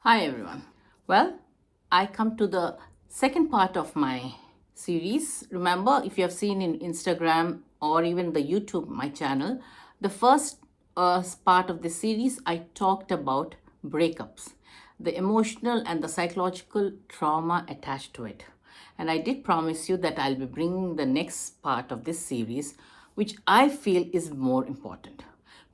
Hi everyone. Well, I come to the second part of my series. Remember, if you have seen in Instagram or even the YouTube, my channel, the first part of the series, I talked about breakups, the emotional and the psychological trauma attached to it. And I did promise you that I'll be bringing the next part of this series, which I feel is more important.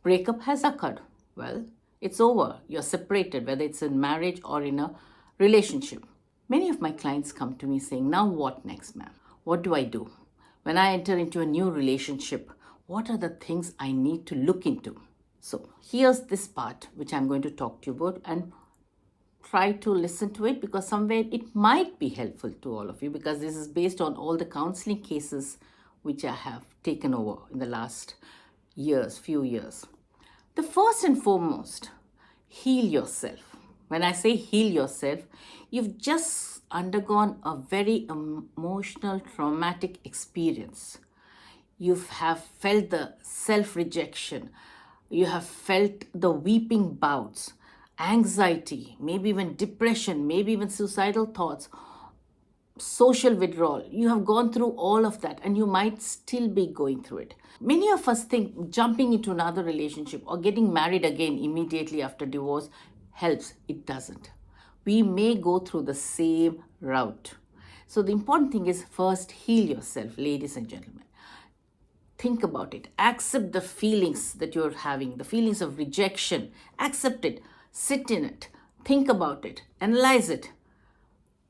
Breakup has occurred. Well, it's over. You're separated, whether it's in marriage or in a relationship. Many of my clients come to me saying, now what next, ma'am? What do I do? When I enter into a new relationship, what are the things I need to look into? So here's this part which I'm going to talk to you about, and try to listen to it because somewhere it might be helpful to all of you, because this is based on all the counseling cases which I have taken over in the last few years. The first and foremost, heal yourself. When I say heal yourself, you've just undergone a very emotional, traumatic experience. You have felt the self rejection. You have felt the weeping bouts, anxiety, maybe even depression, maybe even suicidal thoughts, social withdrawal. You have gone through all of that and you might still be going through it. Many of us think jumping into another relationship or getting married again immediately after divorce helps. It doesn't. We may go through the same route. So the important thing is first heal yourself, ladies and gentlemen. Think about it. Accept the feelings that you're having, the feelings of rejection. Accept it. Sit in it. Think about it. Analyze it.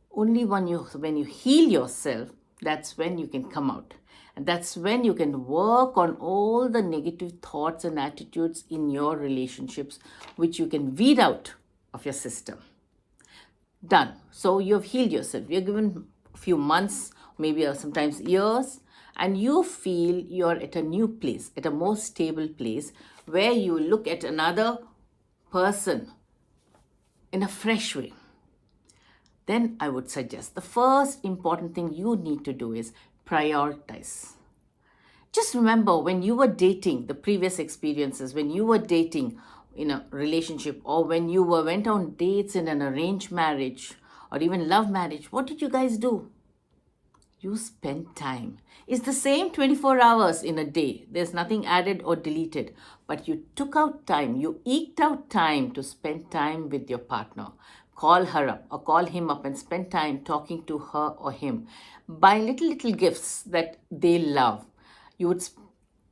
Only when you heal yourself, that's when you can come out. And that's when you can work on all the negative thoughts and attitudes in your relationships, which you can weed out of your system. Done. So you've healed yourself. You're given a few months, maybe sometimes years, and you feel you're at a new place, at a more stable place, where you look at another person in a fresh way. Then I would suggest the first important thing you need to do is prioritize. Just remember when you were dating, the previous experiences, when you were dating in a relationship, or when you went on dates in an arranged marriage or even love marriage, what did you guys do? You spend time. It's the same 24 hours in a day. There's nothing added or deleted. But you took out time, you eked out time to spend time with your partner. Call her up or call him up and spend time talking to her or him. Buy little gifts that they love. You would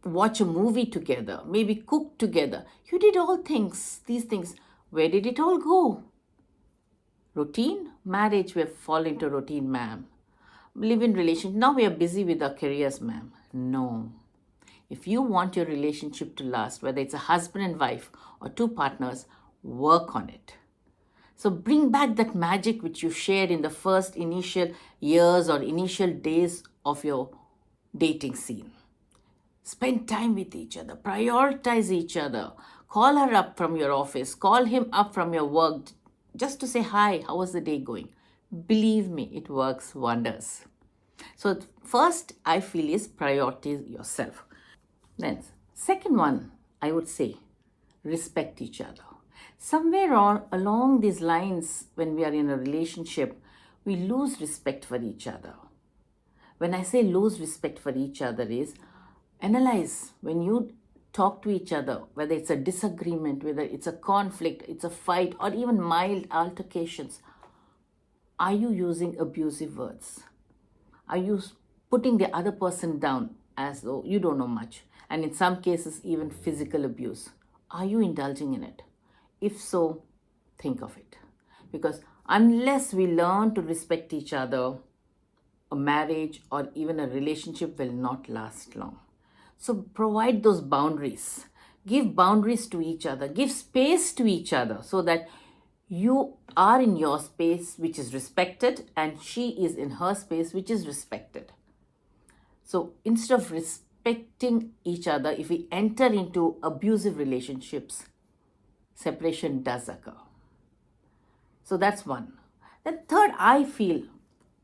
watch a movie together, maybe cook together. You did all these things. Where did it all go? Routine? Marriage, we have fallen into routine, ma'am. Live in relation. Now we are busy with our careers, ma'am. No. If you want your relationship to last, whether it's a husband and wife or two partners, work on it. So bring back that magic which you shared in the first initial years or initial days of your dating scene. Spend time with each other. Prioritize each other. Call her up from your office. Call him up from your work just to say, hi, how was the day going? Believe me, it works wonders. So first, I feel is prioritize yourself. Then second one, I would say, respect each other. Somewhere along these lines, when we are in a relationship, we lose respect for each other. When I say lose respect for each other is, analyze when you talk to each other, whether it's a disagreement, whether it's a conflict, it's a fight, or even mild altercations. Are you using abusive words? Are you putting the other person down as though you don't know much? And in some cases, even physical abuse. Are you indulging in it? If so, think of it. Because unless we learn to respect each other, a marriage or even a relationship will not last long. So provide those boundaries. Give boundaries to each other. Give space to each other so that you are in your space, which is respected, and she is in her space, which is respected. So instead of respecting each other, if we enter into abusive relationships, separation does occur. So that's one. Then third, I feel,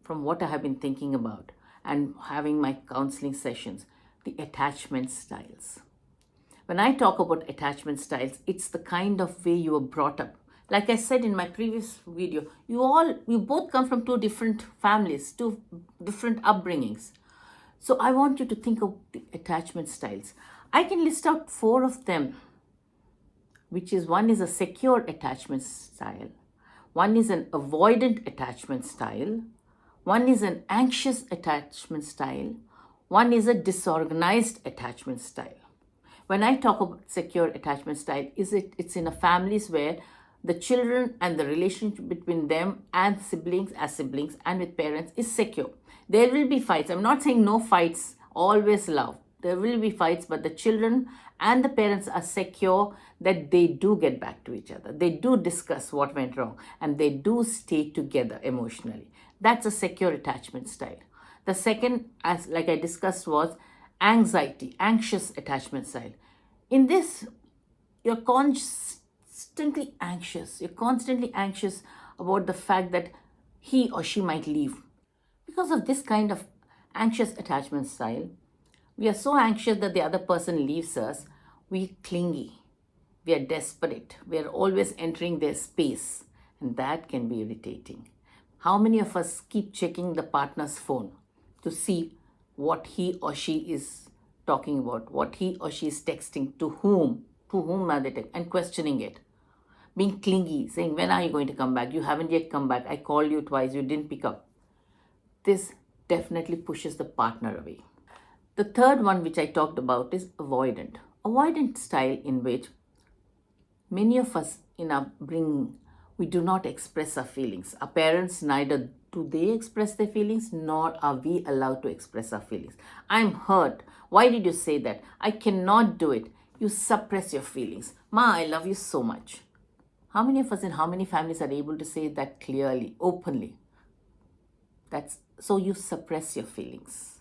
from what I have been thinking about and having my counseling sessions, the attachment styles. When I talk about attachment styles, it's the kind of way you were brought up, Like I said in my previous video, you both come from two different families, two different upbringings. So I want you to think of the attachment styles. I can list out 4 of them, which is one is a secure attachment style, one is an avoidant attachment style, one is an anxious attachment style, one is a disorganized attachment style. When I talk about secure attachment style, it's in a families where the children and the relationship between them and siblings as siblings and with parents is secure. There will be fights. I'm not saying no fights, always love. There will be fights, but the children and the parents are secure that they do get back to each other. They do discuss what went wrong and they do stay together emotionally. That's a secure attachment style. The second, as like I discussed, was anxious attachment style. In this, you're constantly anxious. You're constantly anxious about the fact that he or she might leave. Because of this kind of anxious attachment style, we are so anxious that the other person leaves us, we clingy, we are desperate, we are always entering their space, and that can be irritating. How many of us keep checking the partner's phone to see what he or she is talking about, what he or she is texting, to whom are they texting, and questioning it? Being clingy, saying, when are you going to come back? You haven't yet come back. I called you twice, you didn't pick up. This definitely pushes the partner away. The third one, which I talked about, is avoidant. Avoidant style, in which many of us in our upbringing, we do not express our feelings. Our parents, neither do they express their feelings, nor are we allowed to express our feelings. I'm hurt. Why did you say that? I cannot do it. You suppress your feelings. Ma, I love you so much. How many of us in how many families are able to say that clearly, openly? So you suppress your feelings.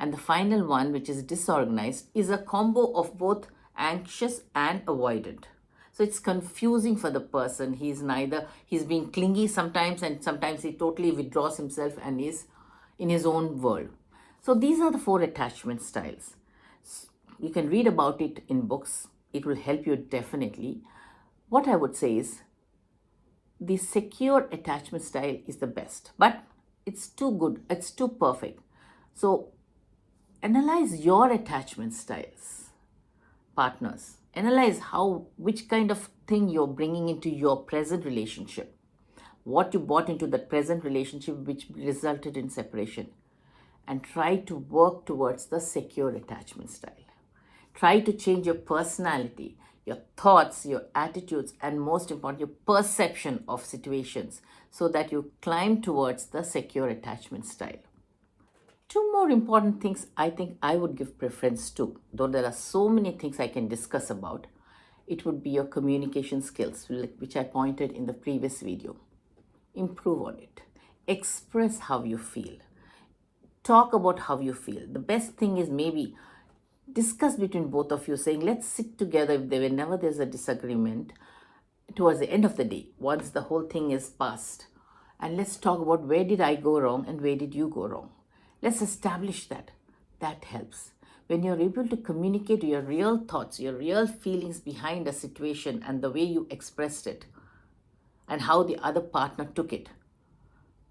And the final one, which is disorganized, is a combo of both anxious and avoidant. So it's confusing for the person. He's being clingy sometimes, and sometimes he totally withdraws himself and is in his own world. So these are the 4 attachment styles. You can read about it in books. It will help you definitely. What I would say is the secure attachment style is the best, but it's too good, it's too perfect. So analyze your attachment styles, partners. Analyze which kind of thing you're bringing into your present relationship, what you brought into the present relationship which resulted in separation, and try to work towards the secure attachment style. Try to change your personality, your thoughts, your attitudes, and most importantly, your perception of situations, so that you climb towards the secure attachment style. 2 more important things I think I would give preference to, though there are so many things I can discuss about. It would be your communication skills, which I pointed in the previous video. Improve on it. Express how you feel. Talk about how you feel. The best thing is maybe discuss between both of you, saying, let's sit together whenever there's a disagreement towards the end of the day, once the whole thing is past, and let's talk about where did I go wrong and where did you go wrong. Let's establish that. That helps. When you're able to communicate your real thoughts, your real feelings behind a situation and the way you expressed it and how the other partner took it,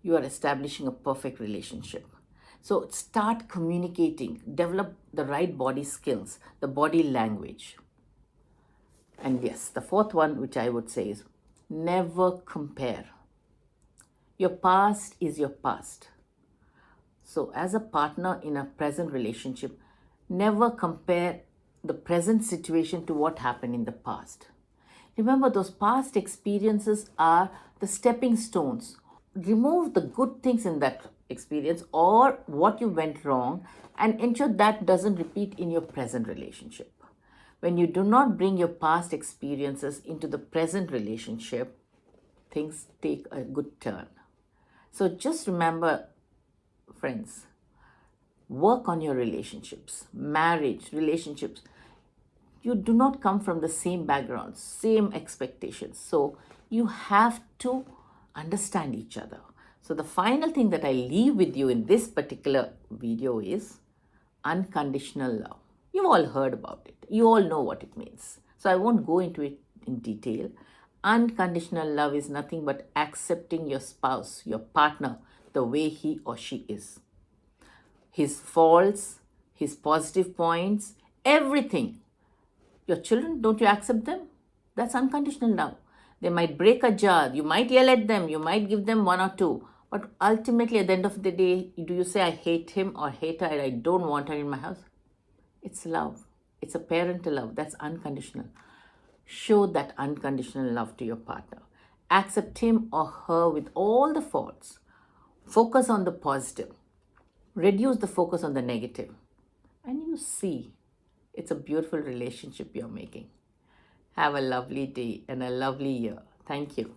you are establishing a perfect relationship. So start communicating, develop the right body skills, the body language. And yes, the 4th one, which I would say, is never compare. Your past is your past. So as a partner in a present relationship, never compare the present situation to what happened in the past. Remember, those past experiences are the stepping stones. Remove the good things in that experience or what you went wrong and ensure that doesn't repeat in your present relationship. When you do not bring your past experiences into the present relationship, things take a good turn. So just remember, friends, work on your relationships, marriage, relationships. You do not come from the same backgrounds, same expectations. So you have to understand each other. So the final thing that I leave with you in this particular video is unconditional love. You've all heard about it. You all know what it means. So I won't go into it in detail. Unconditional love is nothing but accepting your spouse, your partner, the way he or she is. His faults, his positive points, everything. Your children, don't you accept them? That's unconditional love. They might break a jar, you might yell at them, you might give them one or two, but ultimately at the end of the day, do you say, I hate him or hate her and I don't want her in my house? It's love. It's a parental love. That's unconditional. Show that unconditional love to your partner. Accept him or her with all the faults. Focus on the positive. Reduce the focus on the negative. And you see, it's a beautiful relationship you're making. Have a lovely day and a lovely year. Thank you.